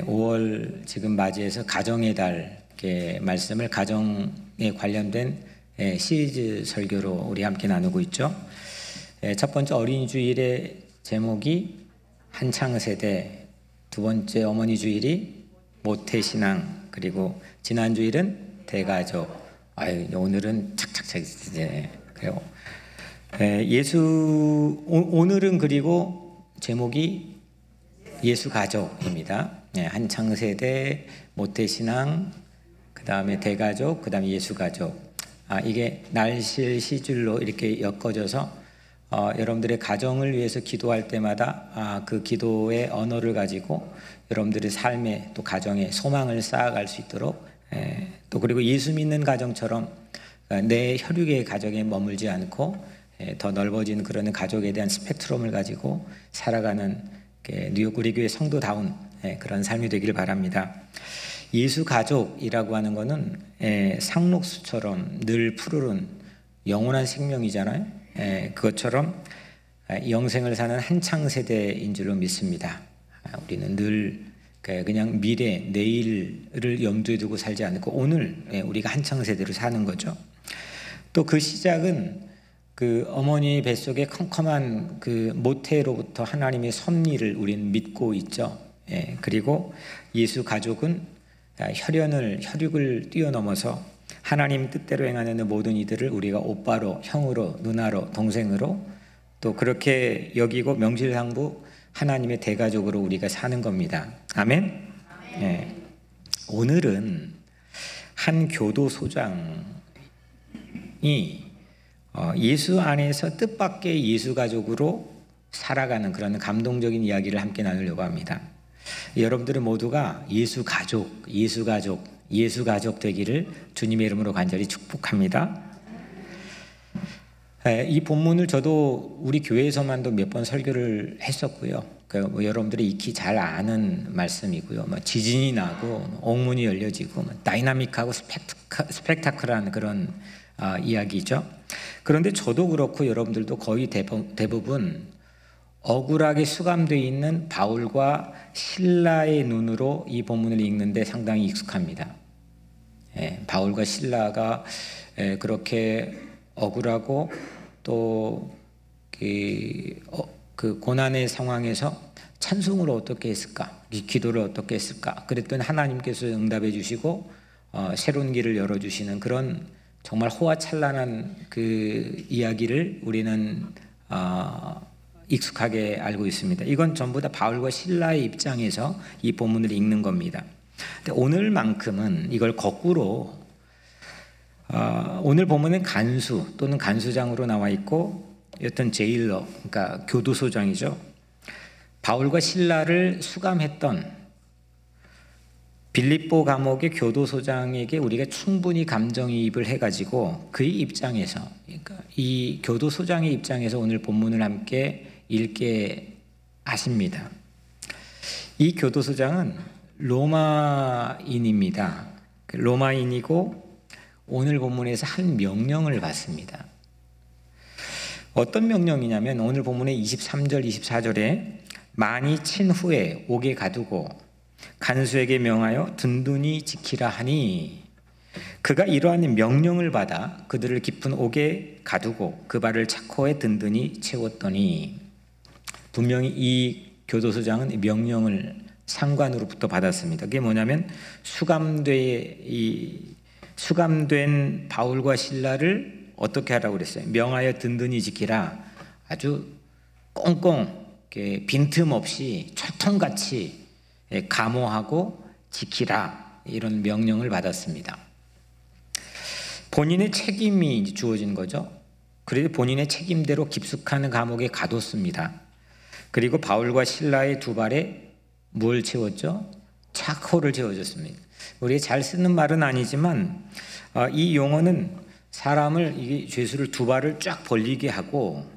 5월 지금 맞이해서 가정의 달 말씀을 가정에 관련된 시리즈 설교로 우리 함께 나누고 있죠. 첫 번째 어린이 주일의 제목이 한창 세대, 두 번째 어머니 주일이 모태신앙, 그리고 지난 주일은 대가족. 오늘은 착착착 그래요. 오늘은 그리고 제목이 예수 가족입니다. 한창 세대, 모태신앙, 그 다음에 대가족, 그 다음에 예수 가족. 이게 날실 시줄로 이렇게 엮어져서 여러분들의 가정을 위해서 기도할 때마다 그 기도의 언어를 가지고 여러분들의 삶에 또 가정에 소망을 쌓아갈 수 있도록, 또 그리고 예수 믿는 가정처럼 내 혈육의 가정에 머물지 않고 더 넓어진 그런 가족에 대한 스펙트럼을 가지고 살아가는 뉴욕 우리 교회 성도다운 그런 삶이 되길 바랍니다. 예수 가족이라고 하는 것은 상록수처럼 늘 푸르른 영원한 생명이잖아요. 그것처럼 영생을 사는 한창 세대인 줄로 믿습니다. 우리는 늘 그냥 미래, 내일을 염두에 두고 살지 않고 오늘 우리가 한창 세대로 사는 거죠. 또 그 시작은 그 어머니 뱃속에 컴컴한 그 모태로부터 하나님의 섭리를 우리는 믿고 있죠. 그리고 예수 가족은 혈육을 뛰어넘어서 하나님 뜻대로 행하는 모든 이들을 우리가 오빠로, 형으로, 누나로, 동생으로 또 그렇게 여기고 명실상부 하나님의 대가족으로 우리가 사는 겁니다. 아멘? 오늘은 한 교도소장이 예수 안에서 뜻밖의 예수 가족으로 살아가는 그런 감동적인 이야기를 함께 나누려고 합니다. 여러분들은 모두가 예수 가족 되기를 주님의 이름으로 간절히 축복합니다. 이 본문을 저도 우리 교회에서만도 몇 번 설교를 했었고요. 여러분들이 익히 잘 아는 말씀이고요. 지진이 나고 옥문이 열려지고 다이나믹하고 스펙타클한 그런 이야기죠. 그런데 저도 그렇고 여러분들도 거의 대부분 억울하게 수감되어 있는 바울과 실라의 눈으로 이 본문을 읽는데 상당히 익숙합니다. 바울과 실라가 그렇게 억울하고 또 그 고난의 상황에서 찬송을 어떻게 했을까, 기도를 어떻게 했을까, 그랬더니 하나님께서 응답해 주시고 새로운 길을 열어주시는 그런 정말 호화찬란한 그 이야기를 우리는 익숙하게 알고 있습니다. 이건 전부 다 바울과 실라의 입장에서 이 본문을 읽는 겁니다. 근데 오늘만큼은 이걸 거꾸로 오늘 본문은 간수 또는 간수장으로 나와 있고 어떤 제일러, 그러니까 교도소장이죠. 바울과 실라를 수감했던 빌립보 감옥의 교도소장에게 우리가 충분히 감정이입을 해가지고 그의 입장에서, 그러니까 이 교도소장의 입장에서 오늘 본문을 함께 읽게 하십니다. 이 교도소장은 로마인입니다. 로마인이고 오늘 본문에서 한 명령을 받습니다. 어떤 명령이냐면 오늘 본문의 23절, 24절에 많이 친 후에 옥에 가두고 간수에게 명하여 든든히 지키라 하니 그가 이러한 명령을 받아 그들을 깊은 옥에 가두고 그 발을 차코에 든든히 채웠더니, 분명히 이 교도소장은 명령을 상관으로부터 받았습니다. 그게 뭐냐면 수감된 바울과 실라를 어떻게 하라고 그랬어요? 명하여 든든히 지키라. 아주 꽁꽁 빈틈없이 철통같이 감호하고 지키라, 이런 명령을 받았습니다. 본인의 책임이 주어진 거죠. 그래서 본인의 책임대로 깊숙한 감옥에 가뒀습니다. 그리고 바울과 실라의 두 발에 뭘 채웠죠? 차코를 채워줬습니다. 우리가 잘 쓰는 말은 아니지만 이 용어는 사람을, 이게 죄수를 두 발을 쫙 벌리게 하고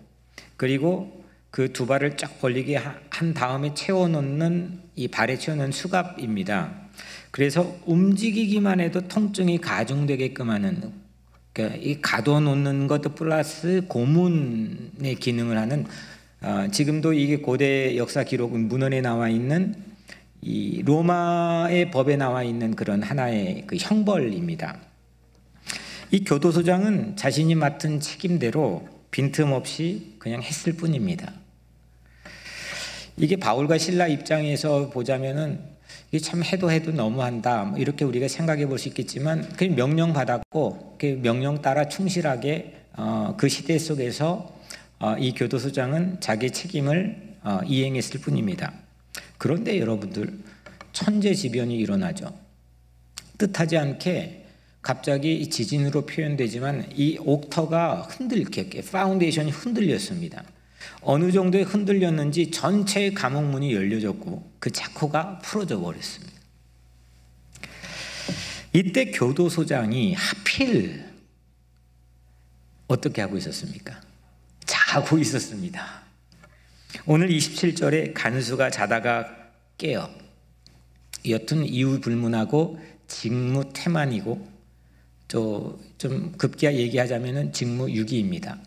그리고 그 두 발을 쫙 벌리게 한 다음에 채워놓는, 이 발에 채워놓는 수갑입니다. 그래서 움직이기만 해도 통증이 가중되게끔 하는, 그러니까 이 가둬놓는 것도 플러스 고문의 기능을 하는, 지금도 이게 고대 역사 기록 문헌에 나와 있는 이 로마의 법에 나와 있는 그런 하나의 그 형벌입니다. 이 교도소장은 자신이 맡은 책임대로 빈틈없이 그냥 했을 뿐입니다. 이게 바울과 실라 입장에서 보자면은 이게 참 해도 너무한다 이렇게 우리가 생각해 볼 수 있겠지만 그냥 명령 받았고 그 명령 따라 충실하게 그 시대 속에서 이 교도소장은 자기 책임을 이행했을 뿐입니다. 그런데 여러분들 천재지변이 일어나죠. 뜻하지 않게 갑자기 지진으로 표현되지만 이 옥터가 흔들게 파운데이션이 흔들렸습니다. 어느 정도에 흔들렸는지 전체의 감옥문이 열려졌고 그 자코가 풀어져 버렸습니다. 이때 교도소장이 하필 어떻게 하고 있었습니까? 자고 있었습니다. 오늘 27절에 간수가 자다가 깨어 여튼 이유 불문하고 직무태만이고 좀 급기야 얘기하자면 직무유기입니다.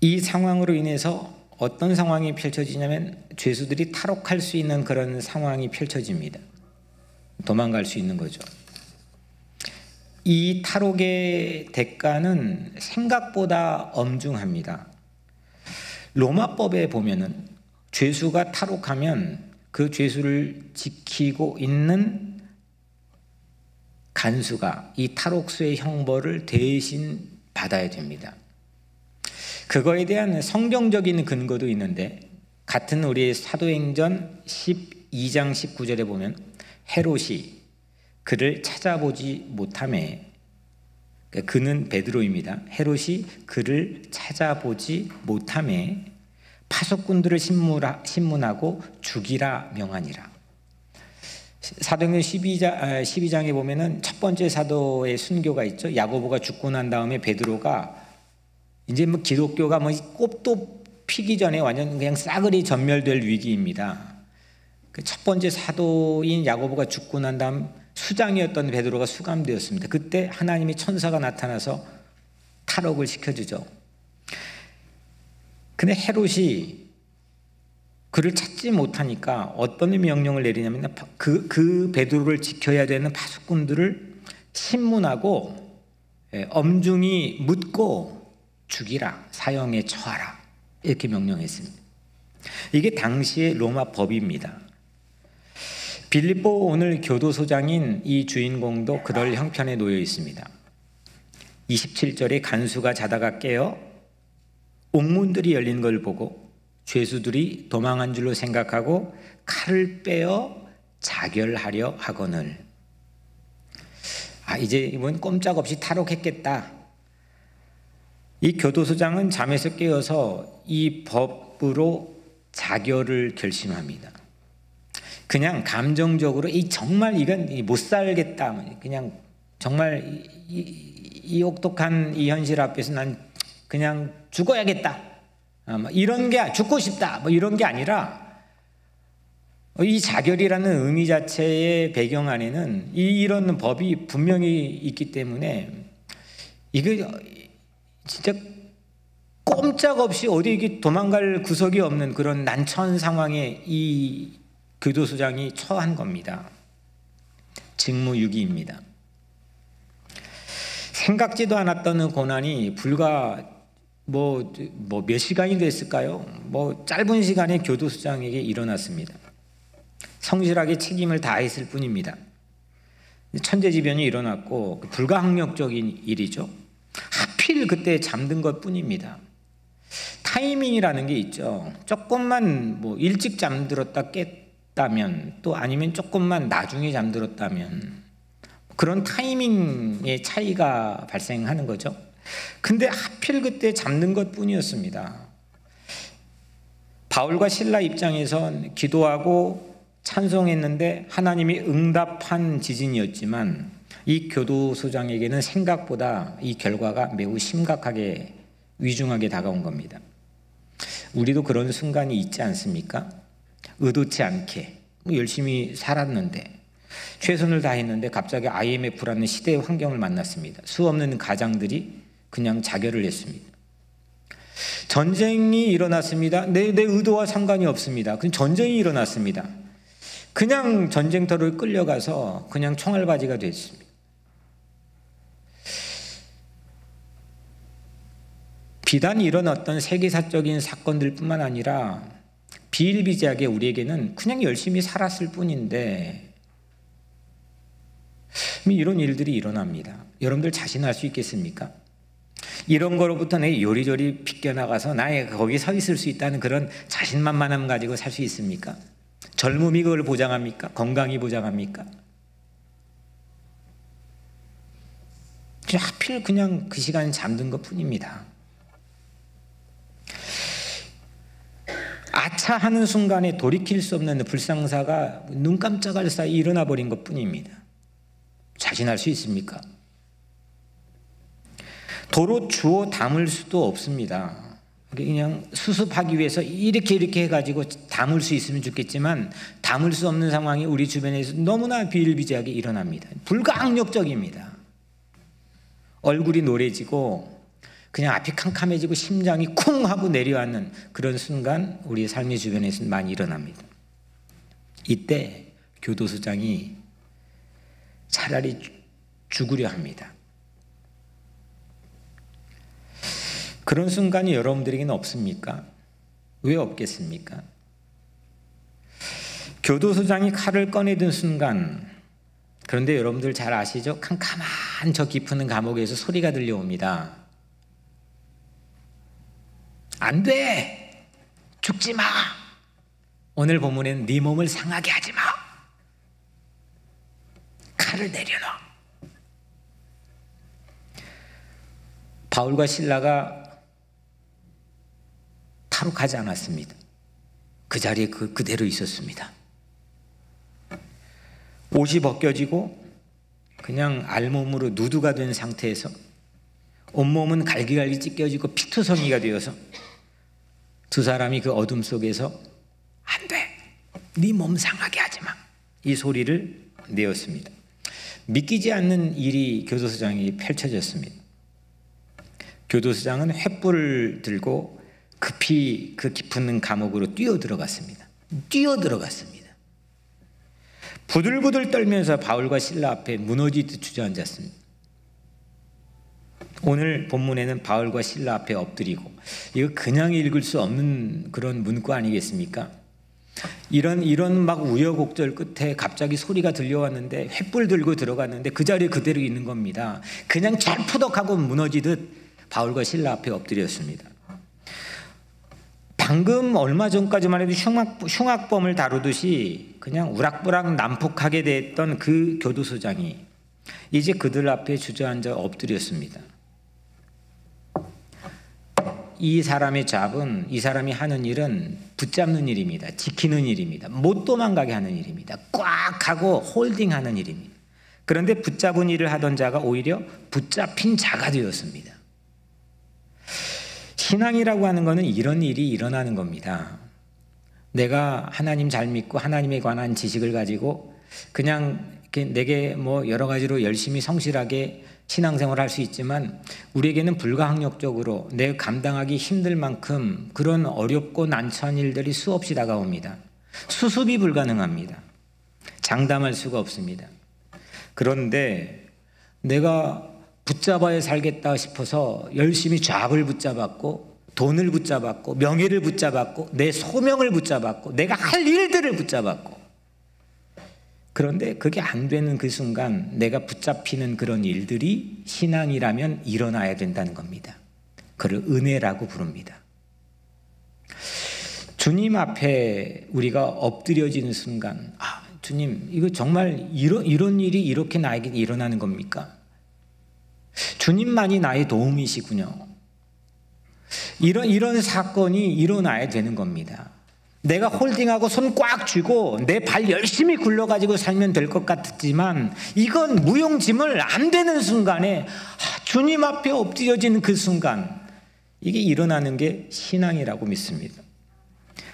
이 상황으로 인해서 어떤 상황이 펼쳐지냐면 죄수들이 탈옥할 수 있는 그런 상황이 펼쳐집니다. 도망갈 수 있는 거죠. 이 탈옥의 대가는 생각보다 엄중합니다. 로마법에 보면은 죄수가 탈옥하면 그 죄수를 지키고 있는 간수가 이 탈옥수의 형벌을 대신 받아야 됩니다. 그거에 대한 성경적인 근거도 있는데 같은 우리 사도행전 12장 19절에 보면 헤롯이 그를 찾아보지 못하매, 그는 베드로입니다. 헤롯이 그를 찾아보지 못하매 파수꾼들을 신문하고 죽이라 명하니라. 사도행전 12장에 보면은 첫 번째 사도의 순교가 있죠. 야고보가 죽고 난 다음에 베드로가 이제 뭐 기독교가 뭐 꽃도 피기 전에 완전 그냥 싸그리 전멸될 위기입니다. 그 첫 번째 사도인 야고보가 죽고 난 다음 수장이었던 베드로가 수감되었습니다. 그때 하나님의 천사가 나타나서 탈옥을 시켜주죠. 근데 헤롯이 그를 찾지 못하니까 어떤 명령을 내리냐면 그 베드로를 지켜야 되는 파수꾼들을 신문하고 엄중히 묻고 죽이라, 사형에 처하라 이렇게 명령했습니다. 이게 당시의 로마 법입니다. 빌립보 오늘 교도소장인 이 주인공도 그럴 형편에 놓여 있습니다. 27절에 간수가 자다가 깨어 옥문들이 열린 걸 보고 죄수들이 도망한 줄로 생각하고 칼을 빼어 자결하려 하거늘. 이제 이번 꼼짝없이 탈옥했겠다. 이 교도소장은 잠에서 깨어서 이 법으로 자결을 결심합니다. 그냥 감정적으로 정말 이건 못 살겠다. 그냥 정말 이 혹독한 이 현실 앞에서 난 그냥 죽어야겠다. 이런 게 죽고 싶다. 뭐 이런 게 아니라 이 자결이라는 의미 자체의 배경 안에는 이런 법이 분명히 있기 때문에 이게 진짜 꼼짝없이 어디 도망갈 구석이 없는 그런 난처한 상황에 이 교도소장이 처한 겁니다. 직무유기입니다. 생각지도 않았던 고난이 불과 몇 시간이 됐을까요? 짧은 시간에 교도소장에게 일어났습니다. 성실하게 책임을 다했을 뿐입니다. 천재지변이 일어났고 불가항력적인 일이죠. 하필 그때 잠든 것 뿐입니다. 타이밍이라는 게 있죠. 조금만 일찍 잠들었다 깼다면, 또 아니면 조금만 나중에 잠들었다면 그런 타이밍의 차이가 발생하는 거죠. 근데 하필 그때 잠든 것 뿐이었습니다. 바울과 실라 입장에선 기도하고 찬송했는데 하나님이 응답한 지진이었지만 이 교도소장에게는 생각보다 이 결과가 매우 심각하게 위중하게 다가온 겁니다. 우리도 그런 순간이 있지 않습니까? 의도치 않게 열심히 살았는데 최선을 다했는데 갑자기 IMF라는 시대의 환경을 만났습니다. 수없는 가장들이 그냥 자결을 했습니다. 전쟁이 일어났습니다. 내 의도와 상관이 없습니다. 그냥 전쟁이 일어났습니다. 그냥 전쟁터를 끌려가서 그냥 총알바지가 됐습니다. 비단 이런 어떤 세계사적인 사건들뿐만 아니라 비일비재하게 우리에게는 그냥 열심히 살았을 뿐인데 이런 일들이 일어납니다. 여러분들 자신할 수 있겠습니까? 이런 거로부터 내 요리조리 빗겨나가서 나의 거기 서 있을 수 있다는 그런 자신만만함 가지고 살 수 있습니까? 젊음이 그걸 보장합니까? 건강이 보장합니까? 하필 그냥 그 시간에 잠든 것 뿐입니다. 아차 하는 순간에 돌이킬 수 없는 불상사가 눈 깜짝할 사이 일어나 버린 것 뿐입니다. 자신할 수 있습니까? 도로 주워 담을 수도 없습니다. 그냥 수습하기 위해서 이렇게 해가지고 담을 수 있으면 좋겠지만 담을 수 없는 상황이 우리 주변에서 너무나 비일비재하게 일어납니다. 불가항력적입니다. 얼굴이 노래지고 그냥 앞이 캄캄해지고 심장이 쿵 하고 내려앉는 그런 순간 우리의 삶의 주변에서 많이 일어납니다. 이때 교도소장이 차라리 죽으려 합니다. 그런 순간이 여러분들에게는 없습니까? 왜 없겠습니까? 교도소장이 칼을 꺼내든 순간, 그런데 여러분들 잘 아시죠? 캄캄한 저 깊은 감옥에서 소리가 들려옵니다. 안 돼! 죽지 마! 오늘 본문에는 네 몸을 상하게 하지 마! 칼을 내려놔. 바울과 실라가 탈옥하지 않았습니다. 그 자리에 그대로 있었습니다. 옷이 벗겨지고 그냥 알몸으로 누드가 된 상태에서 온몸은 갈기갈기 찢겨지고 피투성이가 되어서 두 사람이 그 어둠 속에서 안 돼! 네 몸 상하게 하지 마! 이 소리를 내었습니다. 믿기지 않는 일이 교도소장이 펼쳐졌습니다. 교도소장은 횃불을 들고 급히 그 깊은 감옥으로 뛰어들어갔습니다. 부들부들 떨면서 바울과 실라 앞에 무너지듯 주저앉았습니다. 오늘 본문에는 바울과 실라 앞에 엎드리고, 이거 그냥 읽을 수 없는 그런 문구 아니겠습니까? 이런 막 우여곡절 끝에 갑자기 소리가 들려왔는데 횃불 들고 들어갔는데 그 자리에 그대로 있는 겁니다. 그냥 철푸덕하고 무너지듯 바울과 실라 앞에 엎드렸습니다. 방금 얼마 전까지만 해도 흉악범을 다루듯이 그냥 우락부락 난폭하게 됐던 그 교도소장이 이제 그들 앞에 주저앉아 엎드렸습니다. 이 사람의 잡은, 이 사람이 하는 일은 붙잡는 일입니다. 지키는 일입니다. 못 도망가게 하는 일입니다. 꽉 하고 홀딩하는 일입니다. 그런데 붙잡은 일을 하던 자가 오히려 붙잡힌 자가 되었습니다. 신앙이라고 하는 것은 이런 일이 일어나는 겁니다. 내가 하나님 잘 믿고 하나님에 관한 지식을 가지고 그냥 내게 뭐 여러 가지로 열심히 성실하게 신앙생활을 할 수 있지만 우리에게는 불가항력적으로 내가 감당하기 힘들 만큼 그런 어렵고 난처한 일들이 수없이 다가옵니다. 수습이 불가능합니다. 장담할 수가 없습니다. 그런데 내가 붙잡아야 살겠다 싶어서 열심히 잡을 붙잡았고 돈을 붙잡았고 명예를 붙잡았고 내 소명을 붙잡았고 내가 할 일들을 붙잡았고, 그런데 그게 안 되는 그 순간 내가 붙잡히는 그런 일들이 신앙이라면 일어나야 된다는 겁니다. 그걸 은혜라고 부릅니다. 주님 앞에 우리가 엎드려지는 순간, 주님, 이거 정말 이런 일이 이렇게 나에게 일어나는 겁니까? 주님만이 나의 도움이시군요. 이런 사건이 일어나야 되는 겁니다. 내가 홀딩하고 손 꽉 쥐고 내 발 열심히 굴러가지고 살면 될 것 같지만 이건 무용지물 안 되는 순간에 주님 앞에 엎드려지는 그 순간, 이게 일어나는 게 신앙이라고 믿습니다.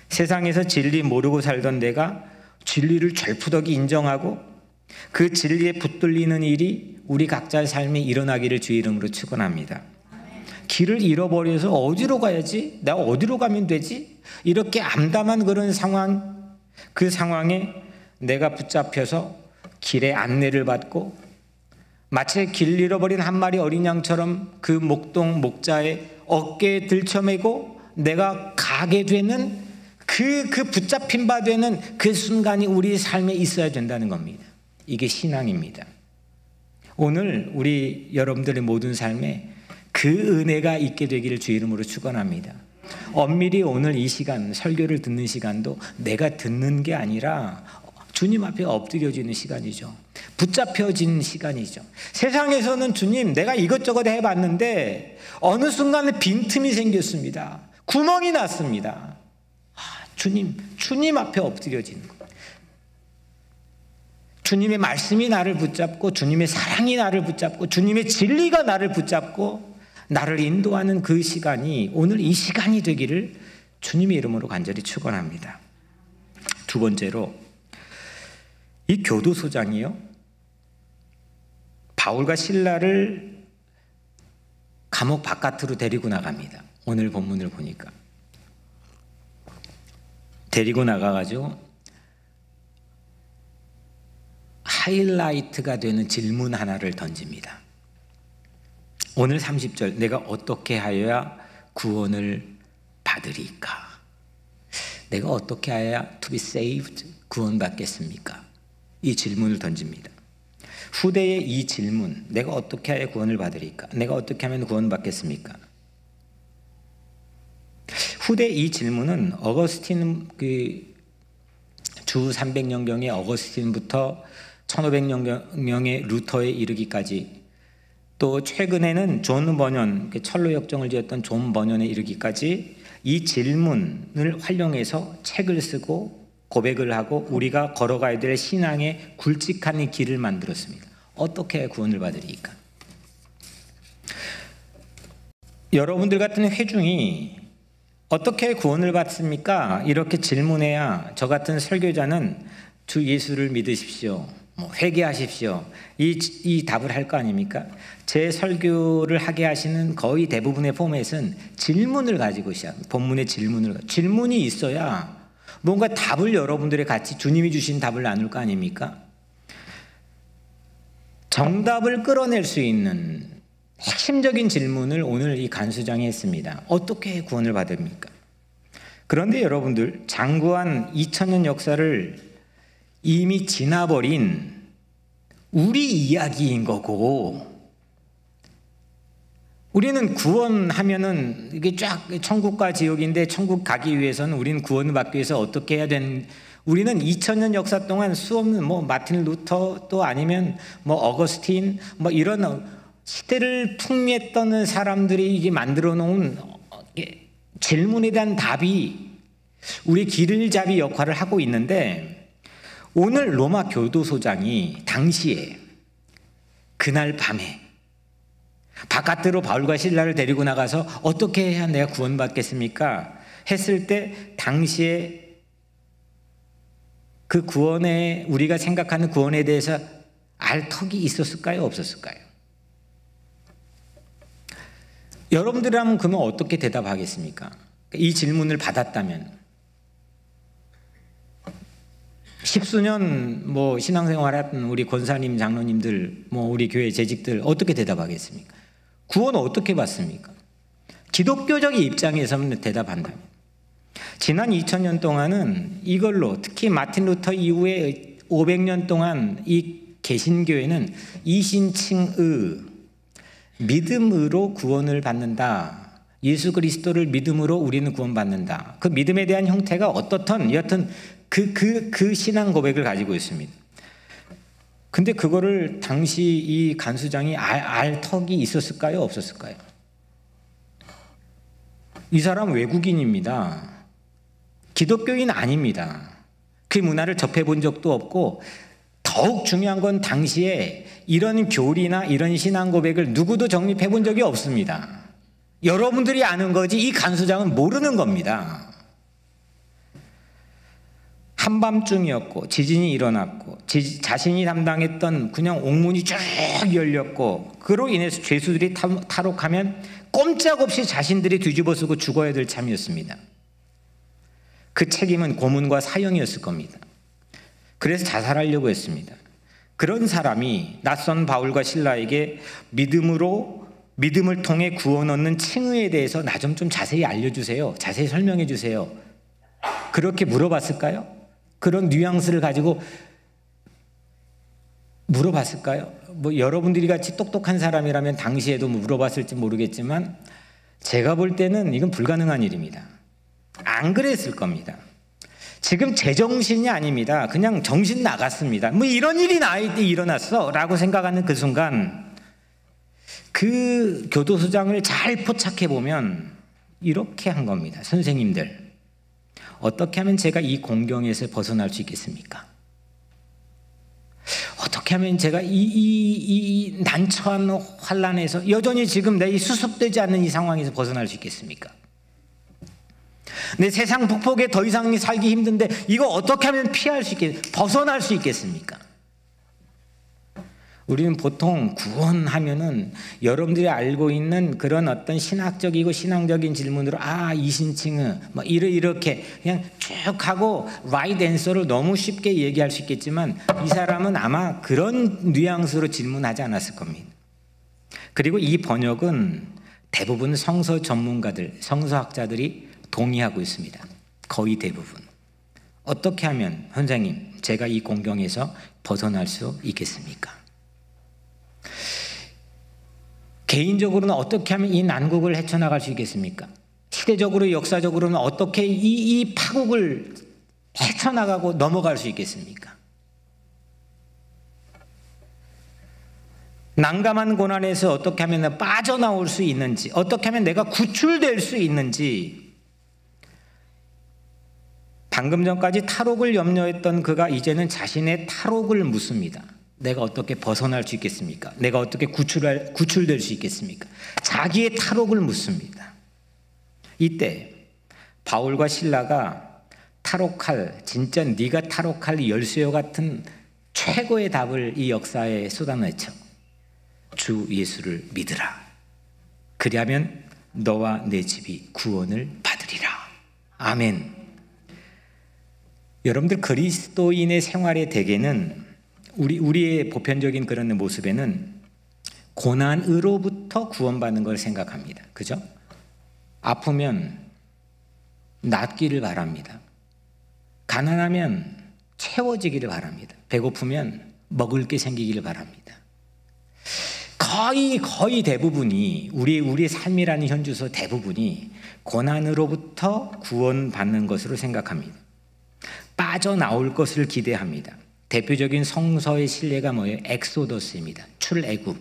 세상에서 진리 모르고 살던 내가 진리를 절푸덕이 인정하고 그 진리에 붙들리는 일이 우리 각자의 삶에 일어나기를 주의 이름으로 축원합니다. 길을 잃어버려서 어디로 가야지? 내가 어디로 가면 되지? 이렇게 암담한 그런 상황, 그 상황에 내가 붙잡혀서 길의 안내를 받고 마치 길 잃어버린 한 마리 어린 양처럼 그 목자의 어깨에 들쳐매고 내가 가게 되는 그 붙잡힌 바 되는 그 순간이 우리 삶에 있어야 된다는 겁니다. 이게 신앙입니다. 오늘 우리 여러분들의 모든 삶에 그 은혜가 있게 되기를 주 이름으로 축원합니다. 엄밀히 오늘 이 시간, 설교를 듣는 시간도 내가 듣는 게 아니라 주님 앞에 엎드려지는 시간이죠. 붙잡혀지는 시간이죠. 세상에서는 주님, 내가 이것저것 해봤는데 어느 순간에 빈틈이 생겼습니다. 구멍이 났습니다. 주님 앞에 엎드려지는 것. 주님의 말씀이 나를 붙잡고 주님의 사랑이 나를 붙잡고 주님의 진리가 나를 붙잡고 나를 인도하는 그 시간이 오늘 이 시간이 되기를 주님의 이름으로 간절히 축원합니다. 두 번째로 이 교도소장이요, 바울과 실라를 감옥 바깥으로 데리고 나갑니다. 오늘 본문을 보니까 데리고 나가가지고 하이라이트가 되는 질문 하나를 던집니다. 오늘 30절, 내가 어떻게 하여야 구원을 받으리까? 내가 어떻게 하여야 to be saved, 구원받겠습니까? 이 질문을 던집니다. 후대의 이 질문, 내가 어떻게 하여야 구원을 받으리까? 내가 어떻게 하면 구원받겠습니까? 후대의 이 질문은 어거스틴 주 300년경의 어거스틴부터 1500년경의 루터에 이르기까지, 또 최근에는 존 버년, 철로 역정을 지었던 존 버년에 이르기까지 이 질문을 활용해서 책을 쓰고 고백을 하고 우리가 걸어가야 될 신앙의 굵직한 길을 만들었습니다. 어떻게 구원을 받으리까? 여러분들 같은 회중이 어떻게 구원을 받습니까? 이렇게 질문해야 저 같은 설교자는 주 예수를 믿으십시오, 회개하십시오, 이 답을 할 거 아닙니까? 제 설교를 하게 하시는 거의 대부분의 포맷은 질문을 가지고 시작합니다. 본문의 질문이 있어야 뭔가 답을 여러분들이 같이 주님이 주신 답을 나눌 거 아닙니까? 정답을 끌어낼 수 있는 핵심적인 질문을 오늘 이 간수장이 했습니다. 어떻게 구원을 받습니까? 그런데 여러분들, 장구한 2000년 역사를 이미 지나버린 우리 이야기인 거고, 우리는 구원하면은 이게 쫙 천국과 지옥인데, 천국 가기 위해서는 우리는 구원을 받기 위해서 어떻게 해야 되는, 우리는 2000년 역사 동안 수없는 마틴 루터, 또 아니면 어거스틴, 이런 시대를 풍미했던 사람들이 이게 만들어 놓은 질문에 대한 답이 우리 길잡이 역할을 하고 있는데, 오늘 로마 교도소장이 당시에 그날 밤에 바깥으로 바울과 실라를 데리고 나가서 어떻게 해야 내가 구원받겠습니까? 했을 때 당시에 그 구원에, 우리가 생각하는 구원에 대해서 알 턱이 있었을까요? 없었을까요? 여러분들이라면 그러면 어떻게 대답하겠습니까? 이 질문을 받았다면 10수년 신앙생활했던 우리 권사님, 장로님들, 우리 교회 재직들 어떻게 대답하겠습니까? 구원 어떻게 받습니까? 기독교적 입장에서는 대답한다면, 지난 2000년 동안은 이걸로, 특히 마틴 루터 이후에 500년 동안 이 개신교회는 이신칭의 믿음으로 구원을 받는다, 예수 그리스도를 믿음으로 우리는 구원받는다, 그 믿음에 대한 형태가 어떻든 여하튼 그 신앙 고백을 가지고 있습니다. 근데 그거를 당시 이 간수장이 알 턱이 있었을까요? 없었을까요? 이 사람 외국인입니다. 기독교인 아닙니다. 그 문화를 접해본 적도 없고, 더욱 중요한 건 당시에 이런 교리나 이런 신앙 고백을 누구도 정립해 본 적이 없습니다. 여러분들이 아는 거지 이 간수장은 모르는 겁니다. 한밤중이었고 지진이 일어났고 자신이 담당했던 그냥 옥문이 쭉 열렸고 그로 인해서 죄수들이 탈옥하면 꼼짝없이 자신들이 뒤집어쓰고 죽어야 될 참이었습니다. 그 책임은 고문과 사형이었을 겁니다. 그래서 자살하려고 했습니다. 그런 사람이 낯선 바울과 실라에게 믿음을 통해 구원 얻는 칭의에 대해서 나 좀 자세히 알려주세요. 자세히 설명해 주세요. 그렇게 물어봤을까요? 그런 뉘앙스를 가지고 물어봤을까요? 뭐 여러분들이 같이 똑똑한 사람이라면 당시에도 물어봤을지 모르겠지만 제가 볼 때는 이건 불가능한 일입니다. 안 그랬을 겁니다. 지금 제정신이 아닙니다. 그냥 정신 나갔습니다. 뭐 이런 일이 나한테 일어났어 라고 생각하는 그 순간 그 교도소장을 잘 포착해 보면 이렇게 한 겁니다. 선생님들, 어떻게 하면 제가 이 공경에서 벗어날 수 있겠습니까? 어떻게 하면 제가 이 난처한 환란에서 여전히 지금 내 이 수습되지 않는 이 상황에서 벗어날 수 있겠습니까? 내 세상 북폭에 더 이상 살기 힘든데 이거 어떻게 하면 벗어날 수 있겠습니까? 우리는 보통 구원하면은 여러분들이 알고 있는 그런 어떤 신학적이고 신앙적인 질문으로 이신칭의 뭐 이렇게 그냥 쭉 하고 right answer를 너무 쉽게 얘기할 수 있겠지만 이 사람은 아마 그런 뉘앙스로 질문하지 않았을 겁니다. 그리고 이 번역은 대부분 성서 전문가들, 성서학자들이 동의하고 있습니다. 거의 대부분. 어떻게 하면 선생님 제가 이 공경에서 벗어날 수 있겠습니까? 개인적으로는 어떻게 하면 이 난국을 헤쳐나갈 수 있겠습니까? 시대적으로 역사적으로는 어떻게 이 파국을 헤쳐나가고 넘어갈 수 있겠습니까? 난감한 고난에서 어떻게 하면 빠져나올 수 있는지, 어떻게 하면 내가 구출될 수 있는지, 방금 전까지 탈옥을 염려했던 그가 이제는 자신의 탈옥을 묻습니다. 내가 어떻게 벗어날 수 있겠습니까? 내가 어떻게 구출될 수 있겠습니까? 자기의 탈옥을 묻습니다. 이때 바울과 실라가 진짜 네가 탈옥할 열쇠와 같은 최고의 답을 이 역사에 쏟아냈죠. 주 예수를 믿으라. 그리하면 너와 내 집이 구원을 받으리라. 아멘. 여러분들 그리스도인의 생활의 대개는 우리의 보편적인 그런 모습에는 고난으로부터 구원받는 걸 생각합니다. 그죠? 아프면 낫기를 바랍니다. 가난하면 채워지기를 바랍니다. 배고프면 먹을 게 생기기를 바랍니다. 거의 대부분이 우리의 삶이라는 현주소 대부분이 고난으로부터 구원받는 것으로 생각합니다. 빠져나올 것을 기대합니다. 대표적인 성서의 신뢰가 뭐예요? 엑소더스입니다. 출애굽.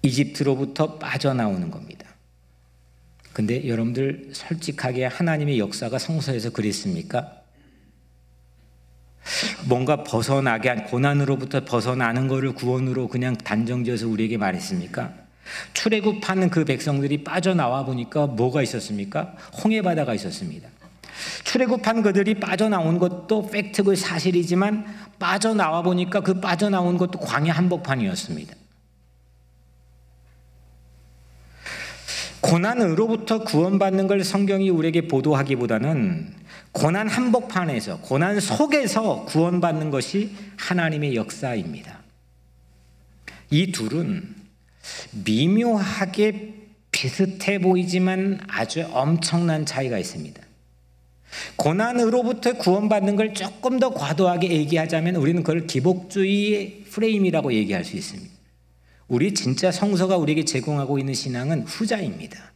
이집트로부터 빠져나오는 겁니다. 근데 여러분들 솔직하게 하나님의 역사가 성서에서 그랬습니까? 뭔가 고난으로부터 벗어나는 것을 구원으로 그냥 단정지어서 우리에게 말했습니까? 출애굽하는 그 백성들이 빠져나와 보니까 뭐가 있었습니까? 홍해바다가 있었습니다. 출애굽한 그들이 빠져나온 것도 팩트고 사실이지만 빠져나와 보니까 그 빠져나온 것도 광야 한복판이었습니다. 고난으로부터 구원받는 걸 성경이 우리에게 보도하기보다는 고난 한복판에서, 고난 속에서 구원받는 것이 하나님의 역사입니다. 이 둘은 미묘하게 비슷해 보이지만 아주 엄청난 차이가 있습니다. 고난으로부터 구원받는 걸 조금 더 과도하게 얘기하자면 우리는 그걸 기복주의의 프레임이라고 얘기할 수 있습니다. 우리 진짜 성서가 우리에게 제공하고 있는 신앙은 후자입니다.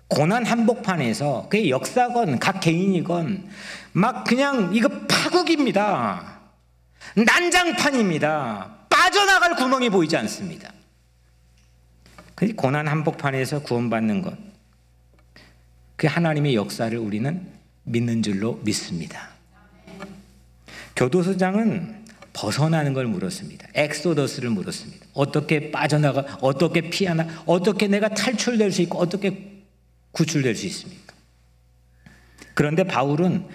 고난 한복판에서 그게 역사건 각 개인이건 막 그냥 이거 파국입니다. 난장판입니다. 빠져나갈 구멍이 보이지 않습니다. 그 고난 한복판에서 구원받는 것, 그 하나님의 역사를 우리는 믿는 줄로 믿습니다. 교도소장은 벗어나는 걸 물었습니다. 엑소더스를 물었습니다. 어떻게 빠져나가, 어떻게 피하나, 어떻게 내가 탈출될 수 있고 어떻게 구출될 수 있습니까? 그런데 바울은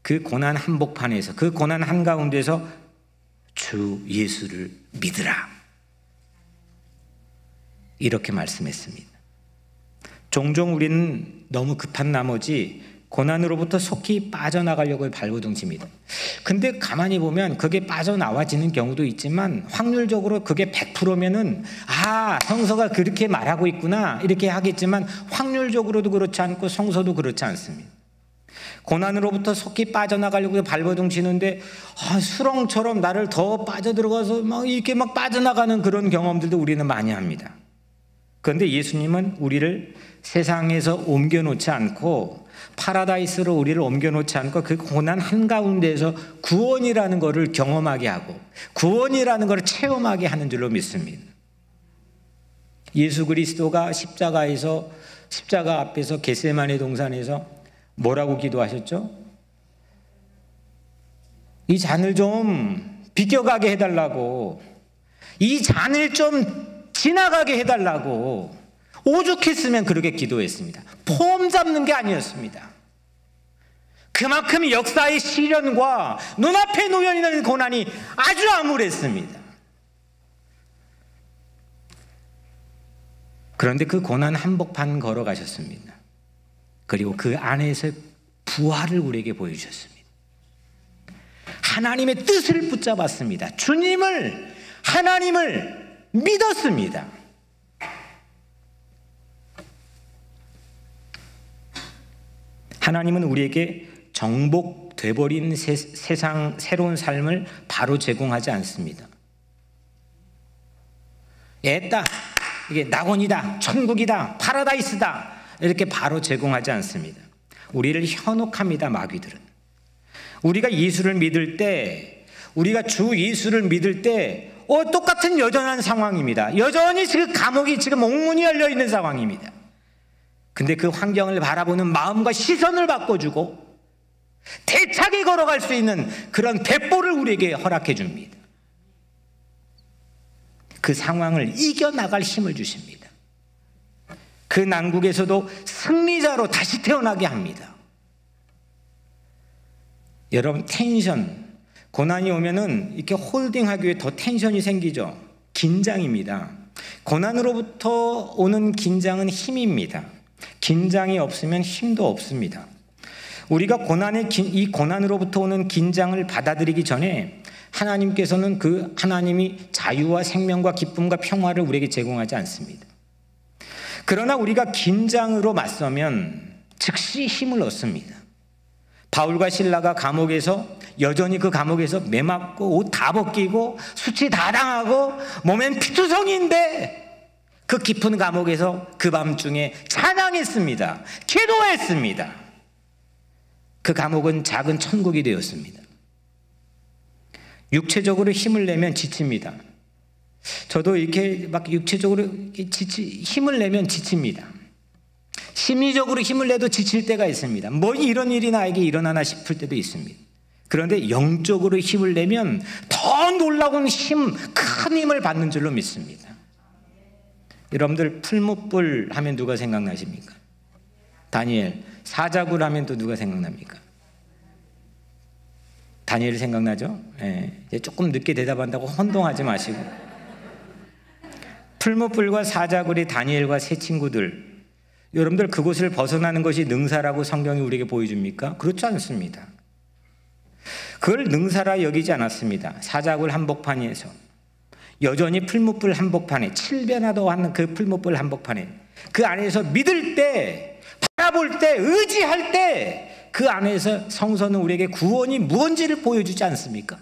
그 고난 한복판에서, 그 고난 한가운데서 주 예수를 믿으라, 이렇게 말씀했습니다. 종종 우리는 너무 급한 나머지 고난으로부터 속히 빠져나가려고 발버둥칩니다. 근데 가만히 보면 그게 빠져나와지는 경우도 있지만 확률적으로 그게 100%면은 성서가 그렇게 말하고 있구나 이렇게 하겠지만 확률적으로도 그렇지 않고 성서도 그렇지 않습니다. 고난으로부터 속히 빠져나가려고 발버둥치는데 수렁처럼 나를 더 빠져들어가서 막 이렇게 막 빠져나가는 그런 경험들도 우리는 많이 합니다. 그런데 예수님은 우리를 세상에서 옮겨놓지 않고 파라다이스로 우리를 옮겨놓지 않고 그 고난 한가운데에서 구원이라는 것을 경험하게 하고 구원이라는 것을 체험하게 하는 줄로 믿습니다. 예수 그리스도가 십자가 앞에서 겟세마네 동산에서 뭐라고 기도하셨죠? 이 잔을 좀 비껴가게 해달라고, 이 잔을 좀 지나가게 해달라고, 오죽했으면 그렇게 기도했습니다. 폼 잡는 게 아니었습니다. 그만큼 역사의 시련과 눈앞에 놓여있는 고난이 아주 암울했습니다. 그런데 그 고난 한복판 걸어가셨습니다. 그리고 그 안에서 부활을 우리에게 보여주셨습니다. 하나님의 뜻을 붙잡았습니다. 하나님을 믿었습니다. 하나님은 우리에게 정복돼버린 세상 새로운 삶을 바로 제공하지 않습니다. 애다, 이게 낙원이다, 천국이다, 파라다이스다 이렇게 바로 제공하지 않습니다. 우리를 현혹합니다. 마귀들은. 우리가 예수를 믿을 때, 우리가 주 예수를 믿을 때 똑같은 여전한 상황입니다. 여전히 지금 감옥이 지금 옥문이 열려 있는 상황입니다. 근데 그 환경을 바라보는 마음과 시선을 바꿔주고 대차게 걸어갈 수 있는 그런 대보를 우리에게 허락해 줍니다. 그 상황을 이겨나갈 힘을 주십니다. 그 난국에서도 승리자로 다시 태어나게 합니다. 여러분, 고난이 오면은 이렇게 홀딩하기 위해 더 텐션이 생기죠. 긴장입니다. 고난으로부터 오는 긴장은 힘입니다. 긴장이 없으면 힘도 없습니다. 우리가 이 고난으로부터 오는 긴장을 받아들이기 전에 하나님께서는 하나님이 자유와 생명과 기쁨과 평화를 우리에게 제공하지 않습니다. 그러나 우리가 긴장으로 맞서면 즉시 힘을 얻습니다. 바울과 실라가 여전히 그 감옥에서 매 맞고 옷 다 벗기고 수치 다 당하고 몸엔 피투성이인데 그 깊은 감옥에서 그 밤중에 찬양했습니다. 기도했습니다. 그 감옥은 작은 천국이 되었습니다. 육체적으로 힘을 내면 지칩니다. 저도 이렇게 막 육체적으로 힘을 내면 지칩니다. 심리적으로 힘을 내도 지칠 때가 있습니다. 이런 일이 나에게 일어나나 싶을 때도 있습니다. 그런데 영적으로 힘을 내면 더 놀라운 큰 힘을 받는 줄로 믿습니다. 여러분들 풀무불 하면 누가 생각나십니까? 다니엘. 사자굴 하면 또 누가 생각납니까? 다니엘 생각나죠? 이제 조금 늦게 대답한다고 혼동하지 마시고. 풀무불과 사자굴이 다니엘과 세 친구들, 여러분들 그곳을 벗어나는 것이 능사라고 성경이 우리에게 보여줍니까? 그렇지 않습니다. 그걸 능사라 여기지 않았습니다. 사자굴 한복판에서 여전히 풀무불 한복판에, 7배나 하는 그 풀무불 한복판에, 그 안에서 믿을 때, 바라볼 때, 의지할 때 그 안에서 성서는 우리에게 구원이 무언지를 보여주지 않습니까?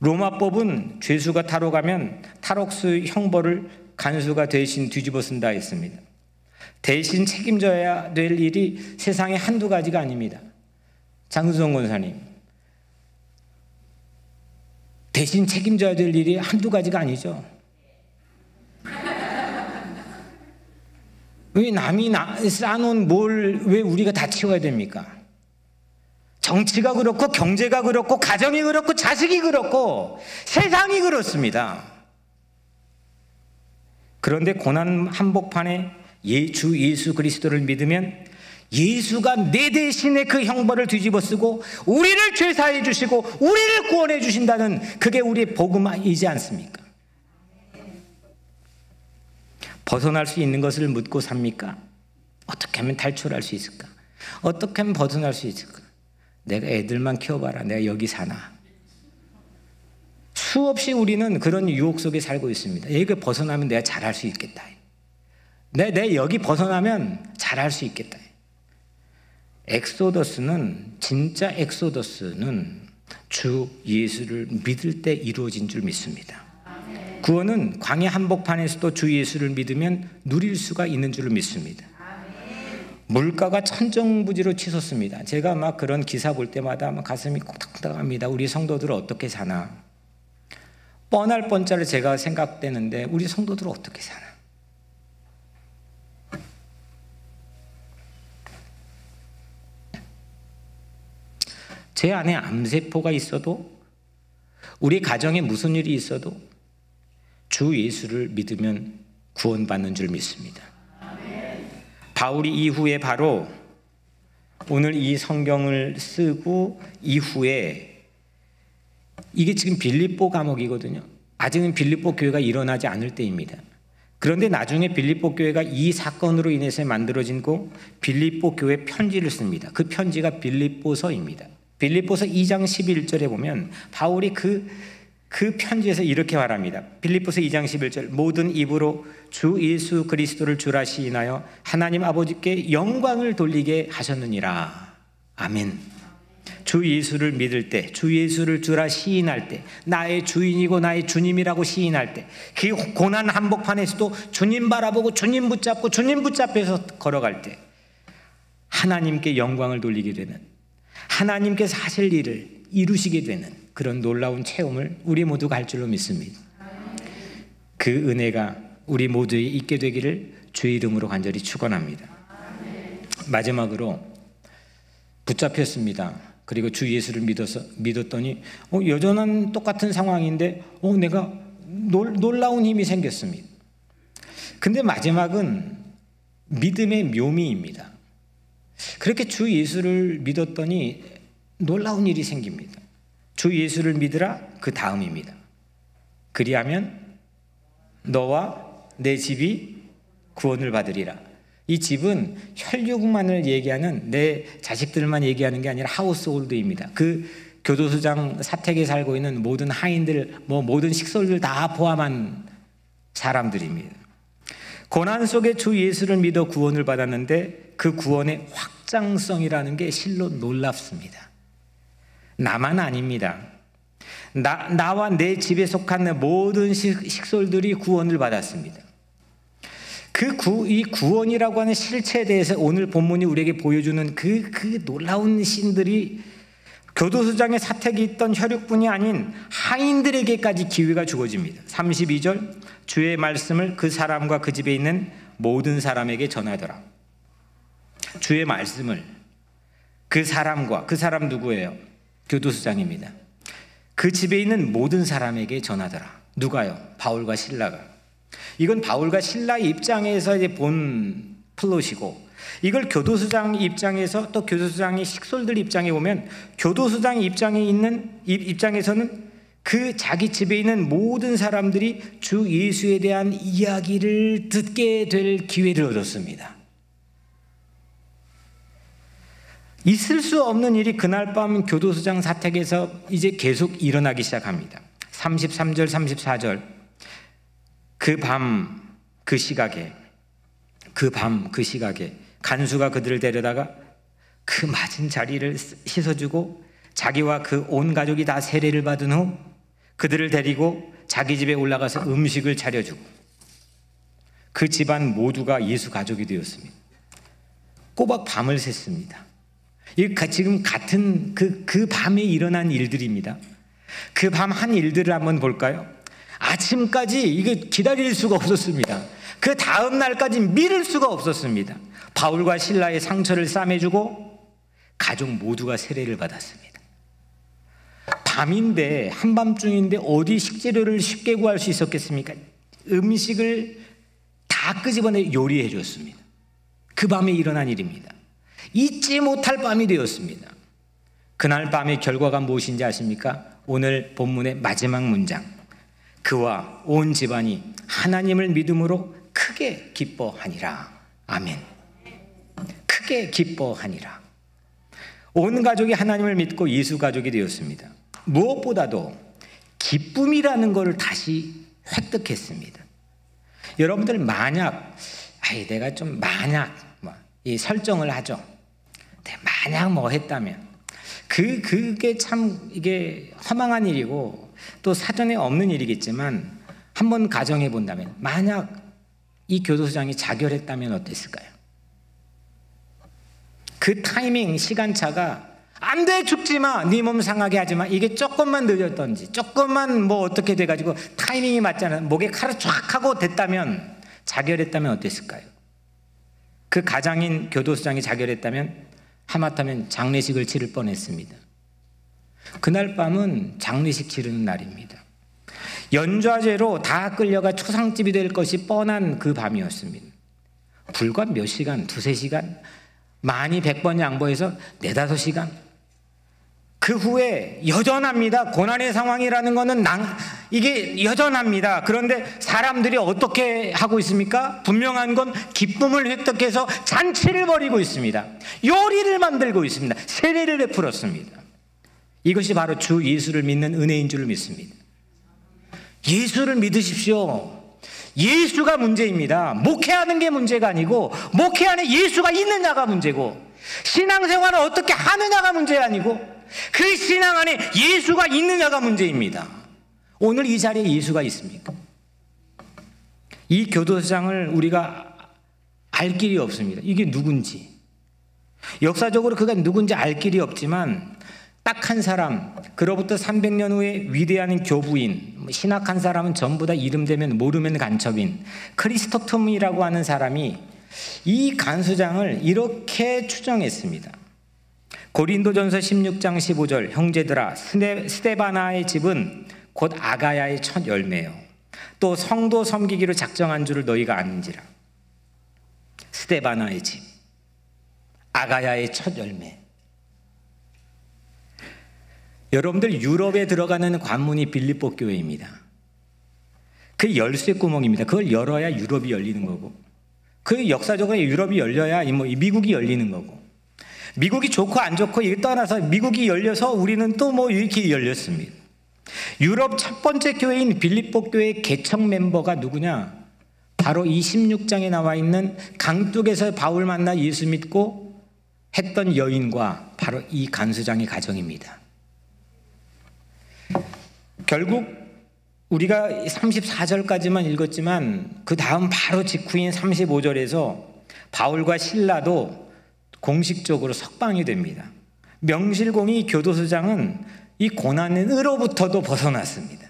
로마법은 죄수가 탈옥하면 탈옥수 형벌을 간수가 대신 뒤집어 쓴다 했습니다. 대신 책임져야 될 일이 세상에 한두 가지가 아닙니다. 장수성 권사님, 대신 책임져야 될 일이 한두 가지가 아니죠. 왜 남이 쌓아놓은 왜 우리가 다 치워야 됩니까? 정치가 그렇고, 경제가 그렇고, 가정이 그렇고, 자식이 그렇고, 세상이 그렇습니다. 그런데 고난 한복판에 주 예수 그리스도를 믿으면 예수가 내 대신에 그 형벌을 뒤집어 쓰고 우리를 죄사해 주시고 우리를 구원해 주신다는 그게 우리의 복음이지 않습니까? 벗어날 수 있는 것을 묻고 삽니까? 어떻게 하면 탈출할 수 있을까? 어떻게 하면 벗어날 수 있을까? 내가 애들만 키워봐라. 내가 여기 사나? 수없이 우리는 그런 유혹 속에 살고 있습니다. 여기 벗어나면 내가 잘할 수 있겠다. 내 여기 벗어나면 잘할 수 있겠다. 진짜 엑소더스는 주 예수를 믿을 때 이루어진 줄 믿습니다. 구원은 광야 한복판에서도 주 예수를 믿으면 누릴 수가 있는 줄 믿습니다. 물가가 천정부지로 치솟습니다. 제가 막 그런 기사 볼 때마다 막 가슴이 콩닥콩닥합니다. 우리 성도들 어떻게 사나? 뻔할 뻔짜리 제가 생각되는데 우리 성도들 어떻게 사나? 제 안에 암세포가 있어도, 우리 가정에 무슨 일이 있어도 주 예수를 믿으면 구원받는 줄 믿습니다. 바울이 이후에 바로 오늘 이 성경을 쓰고 이후에, 이게 지금 빌립보 감옥이거든요. 아직은 빌립보 교회가 일어나지 않을 때입니다. 그런데 나중에 빌립보 교회가 이 사건으로 인해서 만들어진 거 빌립보 교회 편지를 씁니다. 그 편지가 빌립보서입니다. 빌립보서 2장 11절에 보면 바울이 그 편지에서 이렇게 말합니다. 빌립보서 2장 11절, 모든 입으로 주 예수 그리스도를 주라 시인하여 하나님 아버지께 영광을 돌리게 하셨느니라. 아멘. 주 예수를 믿을 때, 주 예수를 주라 시인할 때, 나의 주인이고 나의 주님이라고 시인할 때, 그 고난 한복판에서도 주님 바라보고 주님 붙잡고 주님 붙잡혀서 걸어갈 때 하나님께 영광을 돌리게 되는, 하나님께서 하실 일을 이루시게 되는 그런 놀라운 체험을 우리 모두가 할 줄로 믿습니다. 그 은혜가 우리 모두에 있게 되기를 주의 이름으로 간절히 축원합니다. 마지막으로 붙잡혔습니다. 그리고 주 예수를 믿었더니 여전한 똑같은 상황인데 내가 놀라운 힘이 생겼습니다. 근데 마지막은 믿음의 묘미입니다. 그렇게 주 예수를 믿었더니 놀라운 일이 생깁니다. 주 예수를 믿으라, 그 다음입니다. 그리하면 너와 내 집이 구원을 받으리라. 이 집은 혈육만을 얘기하는, 내 자식들만 얘기하는 게 아니라 하우스홀드입니다. 그 교도소장 사택에 살고 있는 모든 하인들, 모든 식솔들 다 포함한 사람들입니다. 고난 속에 주 예수를 믿어 구원을 받았는데 그 구원의 확장성이라는 게 실로 놀랍습니다. 나만 아닙니다. 나와 내 집에 속한 모든 식솔들이 구원을 받았습니다. 이 구원이라고 하는 실체에 대해서 오늘 본문이 우리에게 보여주는 그 놀라운 신들이 교도소장의 사택이 있던 혈육뿐이 아닌 하인들에게까지 기회가 주어집니다. 32절, 주의 말씀을 그 사람과 그 집에 있는 모든 사람에게 전하더라. 주의 말씀을 그 사람과, 그 사람 누구예요? 교도소장입니다. 그 집에 있는 모든 사람에게 전하더라. 누가요? 바울과 실라가. 이건 바울과 실라의 입장에서 이제 본 플롯이고, 이걸 교도소장 입장에서, 또 교도소장의 식솔들 입장에 보면, 교도소장 입장에서는 그 자기 집에 있는 모든 사람들이 주 예수에 대한 이야기를 듣게 될 기회를 얻었습니다. 있을 수 없는 일이 그날 밤 교도소장 사택에서 이제 계속 일어나기 시작합니다. 33절, 34절. 그 밤 그 시각에 간수가 그들을 데려다가 그 맞은 자리를 씻어주고 자기와 그 온 가족이 다 세례를 받은 후 그들을 데리고 자기 집에 올라가서 음식을 차려주고, 그 집안 모두가 예수 가족이 되었습니다. 꼬박 밤을 샜습니다. 지금 같은 그 밤에 일어난 일들입니다. 그 밤 한 일들을 한번 볼까요? 아침까지 이게 기다릴 수가 없었습니다. 그 다음 날까지 미룰 수가 없었습니다. 바울과 실라의 상처를 싸매주고 가족 모두가 세례를 받았습니다. 밤인데, 한밤중인데 어디 식재료를 쉽게 구할 수 있었겠습니까? 음식을 다 끄집어내 요리해 줬습니다. 그 밤에 일어난 일입니다. 잊지 못할 밤이 되었습니다. 그날 밤의 결과가 무엇인지 아십니까? 오늘 본문의 마지막 문장. 그와 온 집안이 하나님을 믿음으로 크게 기뻐하니라. 아멘. 크게 기뻐하니라. 온 가족이 하나님을 믿고 예수 가족이 되었습니다. 무엇보다도 기쁨이라는 것을 다시 획득했습니다. 여러분들 만약 내가 좀 이 설정을 하죠. 만약 뭐 했다면 그게 참 이게 허망한 일이고 또 사전에 없는 일이겠지만 한번 가정해 본다면 만약 이 교도소장이 자결했다면 어땠을까요? 그 타이밍 시간차가 안 돼 죽지 마, 네 몸 상하게 하지 마, 이게 조금만 늦었던지 조금만 뭐 어떻게 돼가지고 타이밍이 맞지 않아 목에 칼을 쫙 하고 됐다면 자결했다면 어땠을까요? 그 가장인 교도소장이 자결했다면 하마터면 장례식을 치를 뻔했습니다. 그날 밤은 장례식 치르는 날입니다. 연좌제로 다 끌려가 초상집이 될 것이 뻔한 그 밤이었습니다. 불과 몇 시간, 두세 시간, 많이 100번 양보해서 4-5시간. 그 후에 여전합니다. 고난의 상황이라는 것은 이게 여전합니다. 그런데 사람들이 어떻게 하고 있습니까? 분명한 건 기쁨을 획득해서 잔치를 벌이고 있습니다. 요리를 만들고 있습니다. 세례를 베풀었습니다. 이것이 바로 주 예수를 믿는 은혜인 줄 믿습니다. 예수를 믿으십시오. 예수가 문제입니다. 목회하는 게 문제가 아니고 목회 안에 예수가 있느냐가 문제고 신앙생활을 어떻게 하느냐가 문제가 아니고 그 신앙 안에 예수가 있느냐가 문제입니다. 오늘 이 자리에 예수가 있습니까? 이 교도소장을 우리가 알 길이 없습니다. 이게 누군지. 역사적으로 그가 누군지 알 길이 없지만 딱 한 사람, 그로부터 300년 후에 위대한 교부인, 신학한 사람은 전부 다 이름 되면 모르면 간첩인 크리스토톰이라고 하는 사람이 이 간수장을 이렇게 추정했습니다. 고린도전서 16장 15절 형제들아 스데바나의 집은 곧 아가야의 첫 열매요 또 성도 섬기기로 작정한 줄을 너희가 아는지라. 스데바나의 집, 아가야의 첫 열매. 여러분들 유럽에 들어가는 관문이 빌립보 교회입니다. 그 열쇠 구멍입니다. 그걸 열어야 유럽이 열리는 거고 그 역사적으로 유럽이 열려야 미국이 열리는 거고 미국이 좋고 안 좋고 이게 떠나서 미국이 열려서 우리는 또 뭐 이렇게 열렸습니다. 유럽 첫 번째 교회인 빌립보 교회의 개척 멤버가 누구냐? 바로 이 16장에 나와 있는 강둑에서 바울 만나 예수 믿고 했던 여인과 바로 이 간수장의 가정입니다. 결국 우리가 34절까지만 읽었지만 그 다음 바로 직후인 35절에서 바울과 실라도 공식적으로 석방이 됩니다. 명실공히 교도소장은 이 고난으로부터도 벗어났습니다.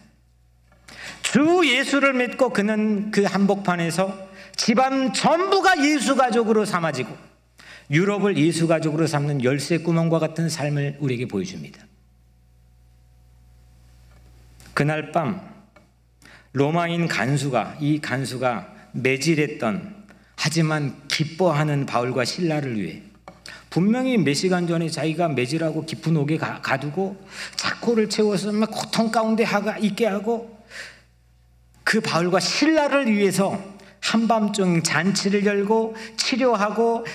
주 예수를 믿고 그는 그 한복판에서 집안 전부가 예수 가족으로 삼아지고 유럽을 예수 가족으로 삼는 열쇠 구멍과 같은 삶을 우리에게 보여줍니다. 그날 밤 로마인 이 간수가 매질했던 하지만 기뻐하는 바울과 실라를 위해 분명히 몇 시간 전에 자기가 매질하고 깊은 옥에 가두고 차코를 채워서 막 고통 가운데 있게 하고 그 바울과 실라를 위해서 한밤중 잔치를 열고 치료하고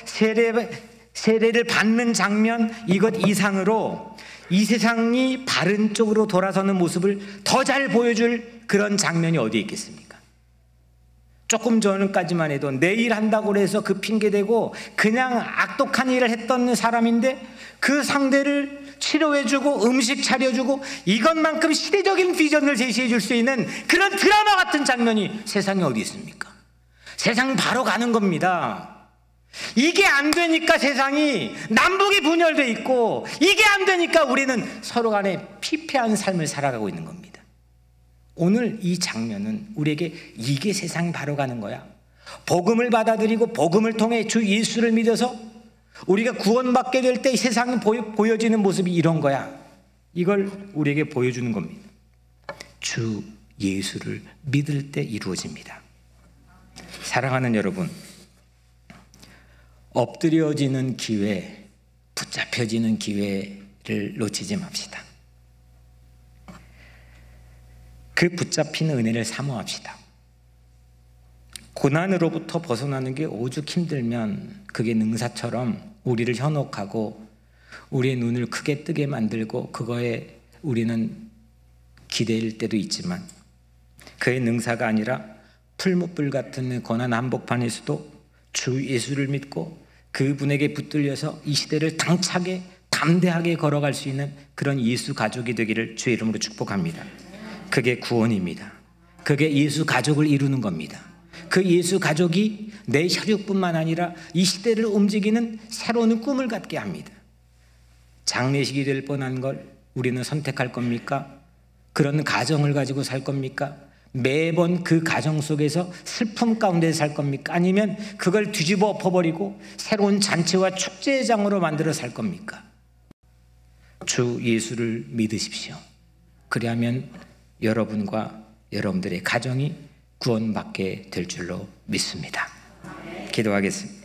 세례를 받는 장면, 이것 이상으로 이 세상이 바른 쪽으로 돌아서는 모습을 더 잘 보여줄 그런 장면이 어디에 있겠습니까? 조금 전까지만 해도 내일 한다고 해서 그 핑계대고 그냥 악독한 일을 했던 사람인데 그 상대를 치료해주고 음식 차려주고 이것만큼 시대적인 비전을 제시해 줄 수 있는 그런 드라마 같은 장면이 세상에 어디 있습니까? 세상이 바로 가는 겁니다. 이게 안 되니까 세상이 남북이 분열되어 있고 이게 안 되니까 우리는 서로 간에 피폐한 삶을 살아가고 있는 겁니다. 오늘 이 장면은 우리에게 이게 세상이 바로 가는 거야. 복음을 받아들이고 복음을 통해 주 예수를 믿어서 우리가 구원받게 될 때 세상이 보여지는 모습이 이런 거야. 이걸 우리에게 보여주는 겁니다. 주 예수를 믿을 때 이루어집니다. 사랑하는 여러분, 엎드려지는 기회, 붙잡혀지는 기회를 놓치지 맙시다. 그 붙잡힌 은혜를 사모합시다. 고난으로부터 벗어나는 게 오죽 힘들면 그게 능사처럼 우리를 현혹하고 우리의 눈을 크게 뜨게 만들고 그거에 우리는 기대일 때도 있지만, 그의 능사가 아니라 풀무불 같은 고난 한복판에서도 주 예수를 믿고 그분에게 붙들려서 이 시대를 당차게 담대하게 걸어갈 수 있는 그런 예수 가족이 되기를 주의 이름으로 축복합니다. 그게 구원입니다. 그게 예수 가족을 이루는 겁니다. 그 예수 가족이 내 혈육뿐만 아니라 이 시대를 움직이는 새로운 꿈을 갖게 합니다. 장례식이 될 뻔한 걸 우리는 선택할 겁니까? 그런 가정을 가지고 살 겁니까? 매번 그 가정 속에서 슬픔 가운데 살 겁니까? 아니면 그걸 뒤집어 엎어버리고 새로운 잔치와 축제장으로 만들어 살 겁니까? 주 예수를 믿으십시오. 그리하면 여러분과 여러분들의 가정이 구원받게 될 줄로 믿습니다. 기도하겠습니다.